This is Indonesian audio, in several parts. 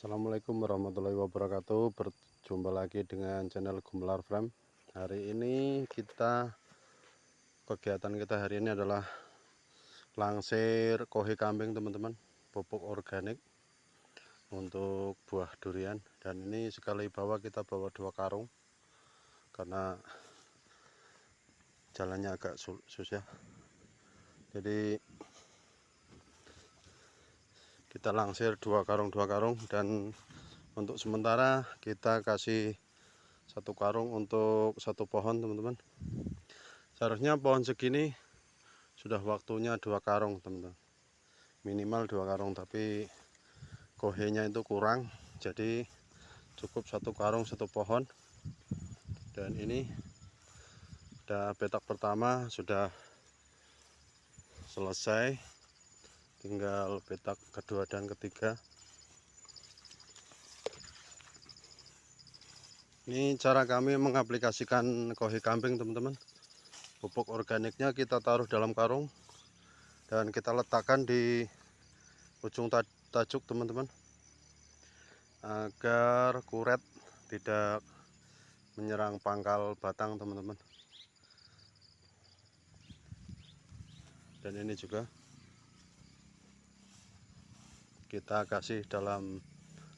Assalamualaikum warahmatullahi wabarakatuh. Berjumpa lagi dengan channel Gumelar Frame. Hari ini kegiatan kita hari ini adalah langsir kohe kambing, teman-teman, pupuk organik untuk buah durian. Dan ini sekali kita bawa 2 karung karena jalannya agak susah. Jadi kita langsir 2 karung dan untuk sementara kita kasih 1 karung untuk 1 pohon, teman-teman. Seharusnya pohon segini sudah waktunya 2 karung, teman-teman, minimal 2 karung, tapi kohenya itu kurang, jadi cukup 1 karung 1 pohon. Dan ini udah petak pertama sudah selesai, tinggal petak kedua dan ketiga. Ini cara kami mengaplikasikan kohe kambing, teman-teman. Pupuk organiknya kita taruh dalam karung dan kita letakkan di ujung tajuk, teman-teman, agar kuret tidak menyerang pangkal batang, teman-teman. Dan ini juga kita kasih dalam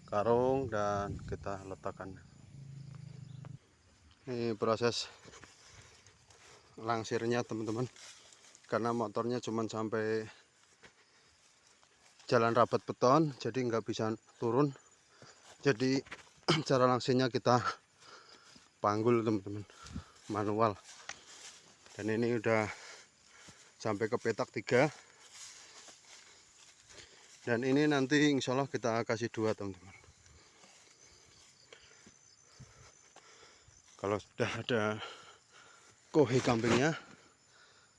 karung dan kita letakkan. Ini proses langsirnya, teman-teman, karena motornya cuma sampai jalan rapat beton, jadi nggak bisa turun. Jadi cara langsirnya kita panggul, teman-teman, manual. Dan ini udah sampai ke petak 3. Dan ini nanti insya Allah kita kasih 2, teman-teman. Kalau sudah ada kohe kambingnya,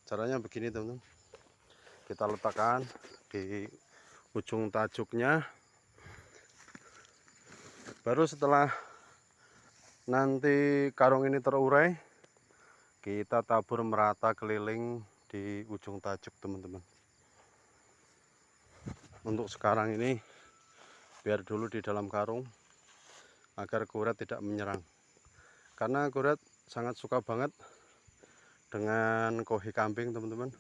caranya begini, teman-teman. Kita letakkan di ujung tajuknya. Baru setelah nanti karung ini terurai, kita tabur merata keliling di ujung tajuk, teman-teman. Untuk sekarang ini biar dulu di dalam karung agar kuret tidak menyerang, karena kuret sangat suka banget dengan kohe kambing, teman-teman.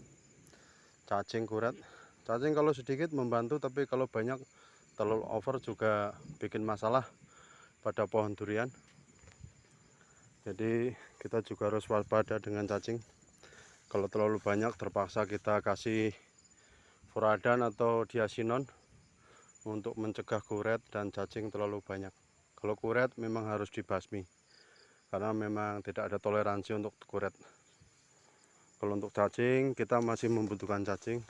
Cacing kuret, cacing kalau sedikit membantu, tapi kalau banyak terlalu over juga bikin masalah pada pohon durian. Jadi kita juga harus waspada dengan cacing. Kalau terlalu banyak terpaksa kita kasih furadan atau diasinon untuk mencegah kuret dan cacing terlalu banyak. Kalau kuret memang harus dibasmi, karena memang tidak ada toleransi untuk kuret. Kalau untuk cacing kita masih membutuhkan cacing,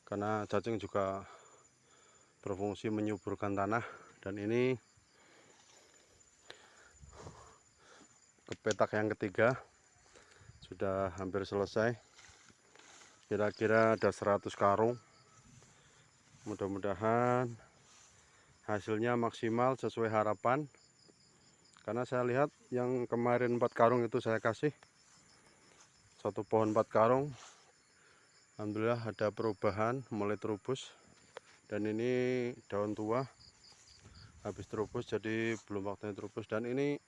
karena cacing juga berfungsi menyuburkan tanah. Dan ini ke petak yang ketiga sudah hampir selesai, kira-kira ada 100 karung. Mudah-mudahan hasilnya maksimal sesuai harapan, karena saya lihat yang kemarin 4 karung itu saya kasih 1 pohon 4 karung, alhamdulillah ada perubahan, mulai terubus. Dan ini daun tua habis terubus, jadi belum waktunya terubus. Dan ini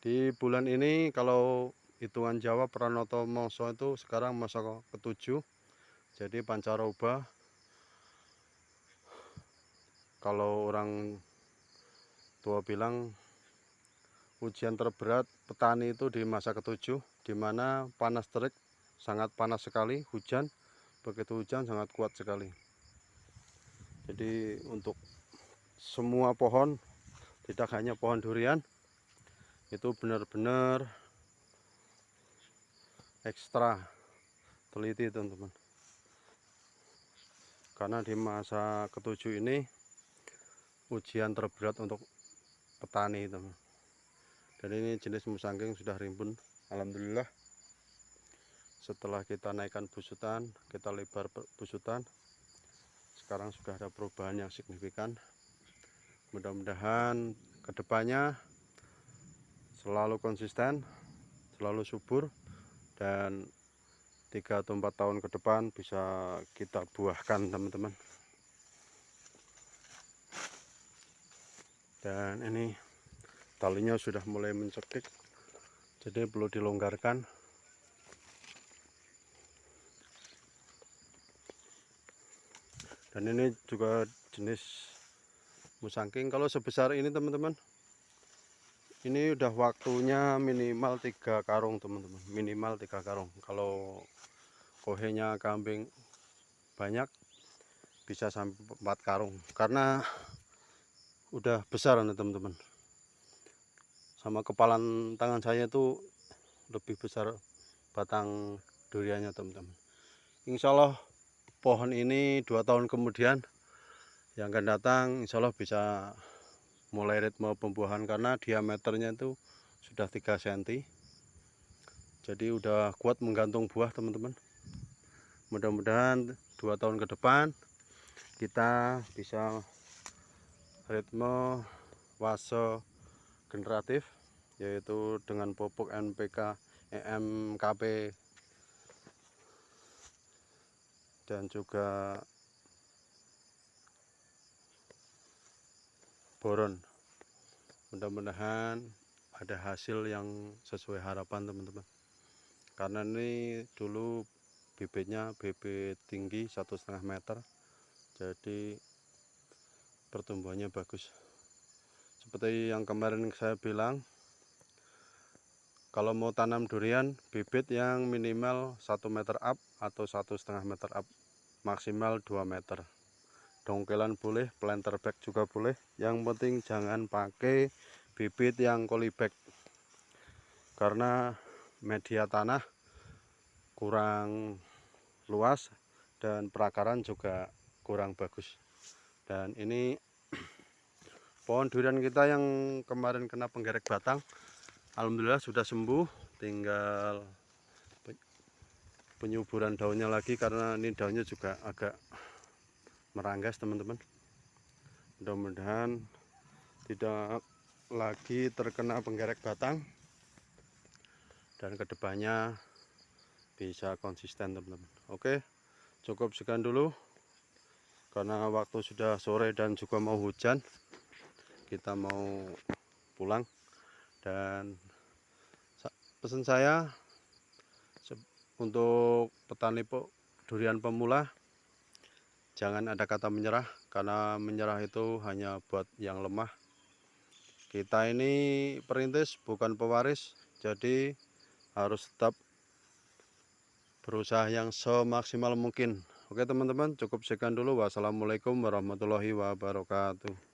di bulan ini kalau hitungan Jawa Pranoto Mangsa itu sekarang masa ke-7, jadi pancaroba. Kalau orang tua bilang ujian terberat petani itu di masa ke-7, di mana panas terik, sangat panas sekali, hujan, begitu hujan sangat kuat sekali. Jadi untuk semua pohon, tidak hanya pohon durian, itu benar-benar ekstra teliti, teman-teman, karena di masa ke-7 ini ujian terberat untuk petani, teman. Dan ini jenis musangking sudah rimbun, alhamdulillah. Setelah kita naikkan busutan, kita lebar busutan, sekarang sudah ada perubahan yang signifikan. Mudah-mudahan kedepannya selalu konsisten, selalu subur, dan 3 atau 4 tahun ke depan bisa kita buahkan, teman-teman. Dan ini talinya sudah mulai mencekik, jadi perlu dilonggarkan. Dan ini juga jenis musangking. Kalau sebesar ini teman-teman, ini udah waktunya minimal 3 karung teman-teman, minimal 3 karung. Kalau kohenya kambing banyak bisa sampai 4 karung, karena udah besar nih teman-teman. Sama kepalan tangan saya itu lebih besar batang duriannya teman-teman. Insya Allah pohon ini 2 tahun kemudian yang akan datang, insya Allah bisa mulai ritme pembuahan, karena diameternya itu sudah 3 cm. Jadi udah kuat menggantung buah teman-teman. Mudah-mudahan 2 tahun ke depan kita bisa ritme fase generatif, yaitu dengan pupuk NPK, EMKP, dan juga boron. Mudah-mudahan ada hasil yang sesuai harapan teman-teman, karena ini dulu bibitnya bibit tinggi 1,5 meter, jadi pertumbuhannya bagus. Seperti yang kemarin saya bilang, kalau mau tanam durian, bibit yang minimal 1 meter up atau 1,5 meter up, maksimal 2 meter. Dongkelan boleh, planter bag juga boleh. Yang penting jangan pakai bibit yang polybag, karena media tanah kurang luas dan perakaran juga kurang bagus. Dan ini pohon durian kita yang kemarin kena penggerek batang, alhamdulillah sudah sembuh. Tinggal penyuburan daunnya lagi, karena ini daunnya juga agak meranggas teman-teman. Mudah-mudahan tidak lagi terkena penggerek batang, dan kedepannya bisa konsisten teman-teman. Oke, cukup sekian dulu, karena waktu sudah sore dan juga mau hujan, kita mau pulang. Dan pesan saya untuk petani durian pemula, jangan ada kata menyerah, karena menyerah itu hanya buat yang lemah. Kita ini perintis bukan pewaris, jadi harus tetap berusaha yang semaksimal mungkin. Oke teman-teman, cukup sekian dulu. Wassalamualaikum warahmatullahi wabarakatuh.